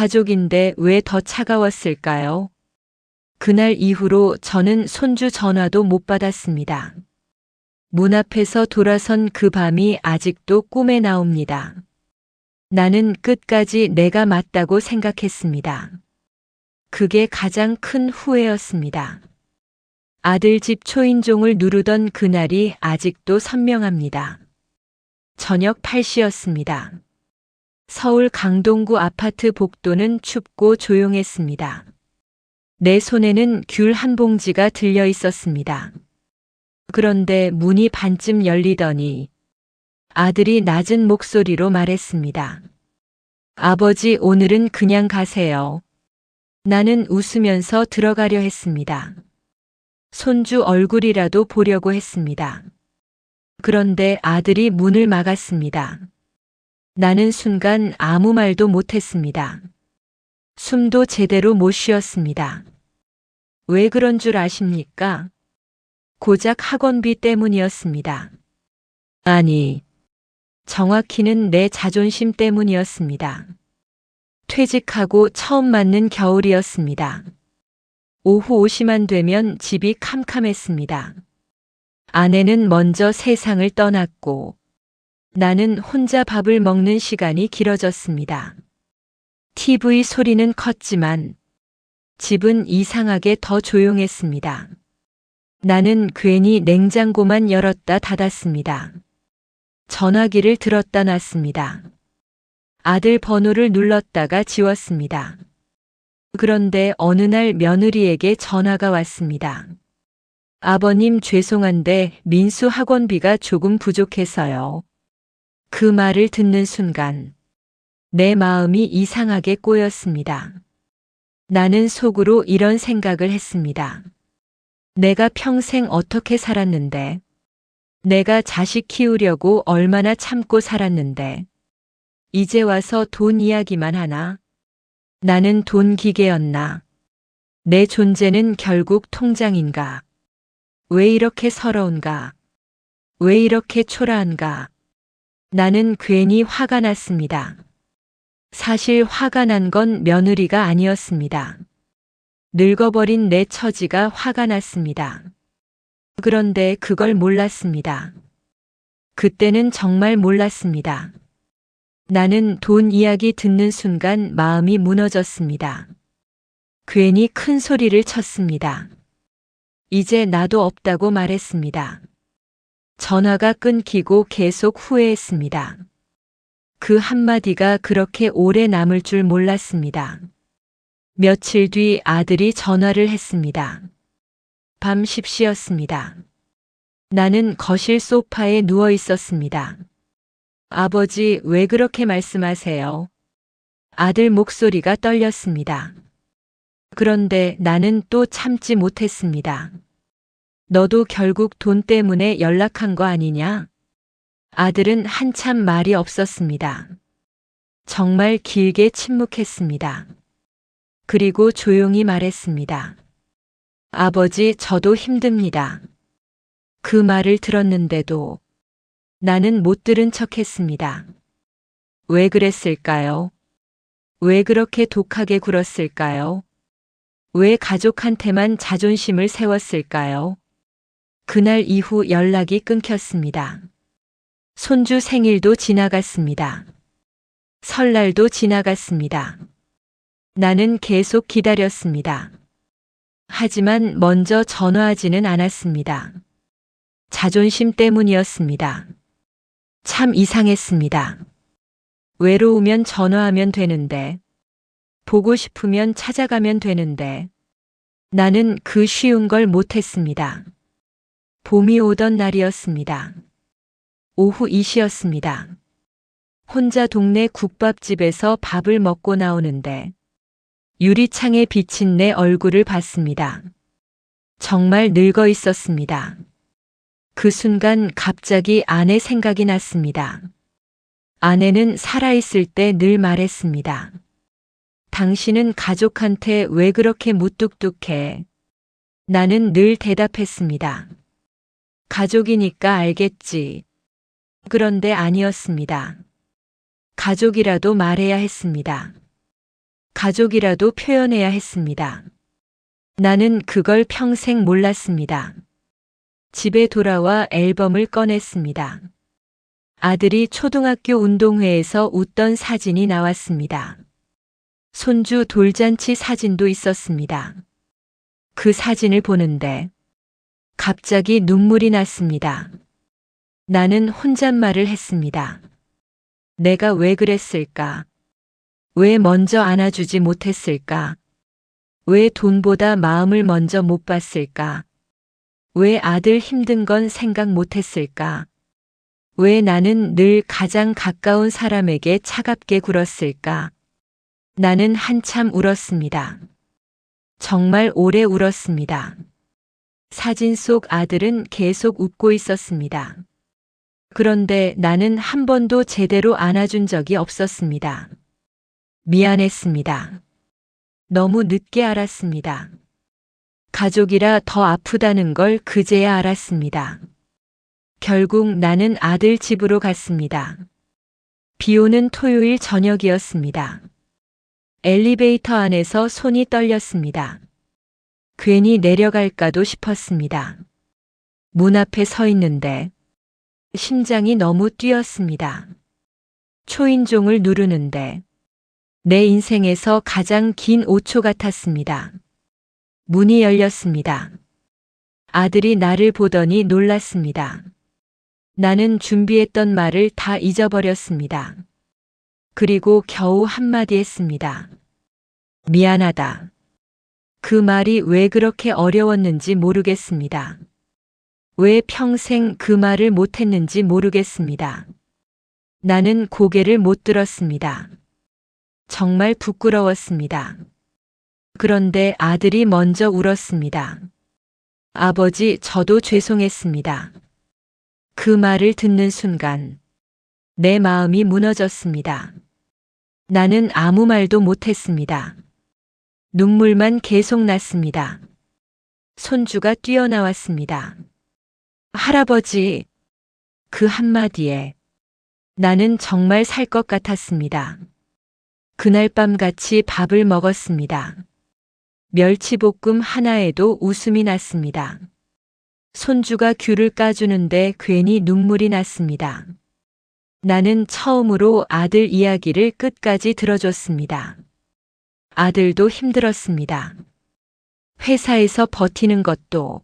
가족인데 왜 더 차가웠을까요? 그날 이후로 저는 손주 전화도 못 받았습니다. 문 앞에서 돌아선 그 밤이 아직도 꿈에 나옵니다. 나는 끝까지 내가 맞다고 생각했습니다. 그게 가장 큰 후회였습니다. 아들 집 초인종을 누르던 그날이 아직도 선명합니다. 저녁 8시였습니다. 서울 강동구 아파트 복도는 춥고 조용했습니다. 내 손에는 귤 한 봉지가 들려 있었습니다. 그런데 문이 반쯤 열리더니 아들이 낮은 목소리로 말했습니다. 아버지, 오늘은 그냥 가세요. 나는 웃으면서 들어가려 했습니다. 손주 얼굴이라도 보려고 했습니다. 그런데 아들이 문을 막았습니다. 나는 순간 아무 말도 못했습니다. 숨도 제대로 못 쉬었습니다. 왜 그런 줄 아십니까? 고작 학원비 때문이었습니다. 아니, 정확히는 내 자존심 때문이었습니다. 퇴직하고 처음 맞는 겨울이었습니다. 오후 5시만 되면 집이 캄캄했습니다. 아내는 먼저 세상을 떠났고 나는 혼자 밥을 먹는 시간이 길어졌습니다. TV 소리는 컸지만 집은 이상하게 더 조용했습니다. 나는 괜히 냉장고만 열었다 닫았습니다. 전화기를 들었다 놨습니다. 아들 번호를 눌렀다가 지웠습니다. 그런데 어느 날 며느리에게 전화가 왔습니다. 아버님, 죄송한데 민수 학원비가 조금 부족해서요. 그 말을 듣는 순간 내 마음이 이상하게 꼬였습니다. 나는 속으로 이런 생각을 했습니다. 내가 평생 어떻게 살았는데, 내가 자식 키우려고 얼마나 참고 살았는데, 이제 와서 돈 이야기만 하나? 나는 돈 기계였나? 내 존재는 결국 통장인가? 왜 이렇게 서러운가? 왜 이렇게 초라한가? 나는 괜히 화가 났습니다. 사실 화가 난 건 며느리가 아니었습니다. 늙어버린 내 처지가 화가 났습니다. 그런데 그걸 몰랐습니다. 그때는 정말 몰랐습니다. 나는 돈 이야기 듣는 순간 마음이 무너졌습니다. 괜히 큰 소리를 쳤습니다. 이제 나도 없다고 말했습니다. 전화가 끊기고 계속 후회했습니다. 그 한마디가 그렇게 오래 남을 줄 몰랐습니다. 며칠 뒤 아들이 전화를 했습니다. 밤 10시였습니다. 나는 거실 소파에 누워 있었습니다. 아버지, 왜 그렇게 말씀하세요? 아들 목소리가 떨렸습니다. 그런데 나는 또 참지 못했습니다. 너도 결국 돈 때문에 연락한 거 아니냐? 아들은 한참 말이 없었습니다. 정말 길게 침묵했습니다. 그리고 조용히 말했습니다. 아버지, 저도 힘듭니다. 그 말을 들었는데도 나는 못 들은 척 했습니다. 왜 그랬을까요? 왜 그렇게 독하게 굴었을까요? 왜 가족한테만 자존심을 세웠을까요? 그날 이후 연락이 끊겼습니다. 손주 생일도 지나갔습니다. 설날도 지나갔습니다. 나는 계속 기다렸습니다. 하지만 먼저 전화하지는 않았습니다. 자존심 때문이었습니다. 참 이상했습니다. 외로우면 전화하면 되는데, 보고 싶으면 찾아가면 되는데, 나는 그 쉬운 걸 못했습니다. 봄이 오던 날이었습니다. 오후 2시였습니다. 혼자 동네 국밥집에서 밥을 먹고 나오는데 유리창에 비친 내 얼굴을 봤습니다. 정말 늙어 있었습니다. 그 순간 갑자기 아내 생각이 났습니다. 아내는 살아있을 때 늘 말했습니다. 당신은 가족한테 왜 그렇게 무뚝뚝해? 나는 늘 대답했습니다. 가족이니까 알겠지. 그런데 아니었습니다. 가족이라도 말해야 했습니다. 가족이라도 표현해야 했습니다. 나는 그걸 평생 몰랐습니다. 집에 돌아와 앨범을 꺼냈습니다. 아들이 초등학교 운동회에서 웃던 사진이 나왔습니다. 손주 돌잔치 사진도 있었습니다. 그 사진을 보는데 갑자기 눈물이 났습니다. 나는 혼잣말을 했습니다. 내가 왜 그랬을까? 왜 먼저 안아주지 못했을까? 왜 돈보다 마음을 먼저 못 봤을까? 왜 아들 힘든 건 생각 못했을까? 왜 나는 늘 가장 가까운 사람에게 차갑게 굴었을까? 나는 한참 울었습니다. 정말 오래 울었습니다. 사진 속 아들은 계속 웃고 있었습니다. 그런데 나는 한 번도 제대로 안아준 적이 없었습니다. 미안했습니다. 너무 늦게 알았습니다. 가족이라 더 아프다는 걸 그제야 알았습니다. 결국 나는 아들 집으로 갔습니다. 비 오는 토요일 저녁이었습니다. 엘리베이터 안에서 손이 떨렸습니다. 괜히 내려갈까도 싶었습니다. 문 앞에 서 있는데 심장이 너무 뛰었습니다. 초인종을 누르는데 내 인생에서 가장 긴 5초 같았습니다. 문이 열렸습니다. 아들이 나를 보더니 놀랐습니다. 나는 준비했던 말을 다 잊어버렸습니다. 그리고 겨우 한마디 했습니다. 미안하다. 그 말이 왜 그렇게 어려웠는지 모르겠습니다. 왜 평생 그 말을 못했는지 모르겠습니다. 나는 고개를 못 들었습니다. 정말 부끄러웠습니다. 그런데 아들이 먼저 울었습니다. 아버지, 저도 죄송했습니다. 그 말을 듣는 순간 내 마음이 무너졌습니다. 나는 아무 말도 못했습니다. 눈물만 계속 났습니다. 손주가 뛰어나왔습니다. 할아버지, 그 한마디에 나는 정말 살 것 같았습니다. 그날 밤 같이 밥을 먹었습니다. 멸치볶음 하나에도 웃음이 났습니다. 손주가 귤을 까주는데 괜히 눈물이 났습니다. 나는 처음으로 아들 이야기를 끝까지 들어줬습니다. 아들도 힘들었습니다. 회사에서 버티는 것도,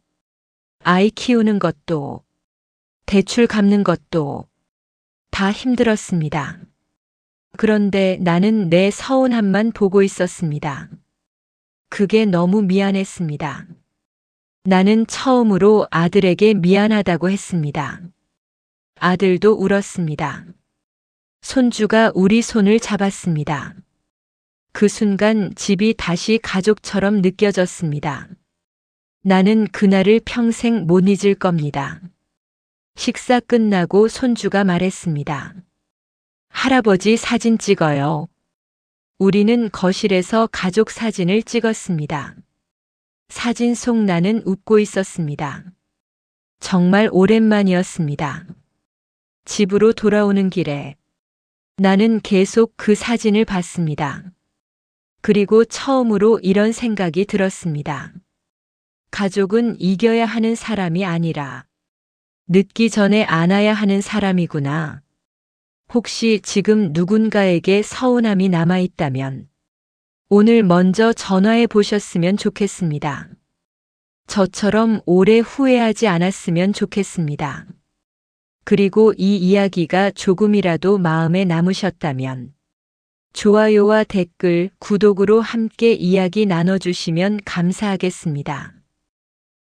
아이 키우는 것도, 대출 갚는 것도 다 힘들었습니다. 그런데 나는 내 서운함만 보고 있었습니다. 그게 너무 미안했습니다. 나는 처음으로 아들에게 미안하다고 했습니다. 아들도 울었습니다. 손주가 우리 손을 잡았습니다. 그 순간 집이 다시 가족처럼 느껴졌습니다. 나는 그날을 평생 못 잊을 겁니다. 식사 끝나고 손주가 말했습니다. 할아버지 사진 찍어요. 우리는 거실에서 가족 사진을 찍었습니다. 사진 속 나는 웃고 있었습니다. 정말 오랜만이었습니다. 집으로 돌아오는 길에 나는 계속 그 사진을 봤습니다. 그리고 처음으로 이런 생각이 들었습니다. 가족은 이겨야 하는 사람이 아니라 늦기 전에 안아야 하는 사람이구나. 혹시 지금 누군가에게 서운함이 남아있다면 오늘 먼저 전화해 보셨으면 좋겠습니다. 저처럼 오래 후회하지 않았으면 좋겠습니다. 그리고 이 이야기가 조금이라도 마음에 남으셨다면 좋아요와 댓글, 구독으로 함께 이야기 나눠주시면 감사하겠습니다.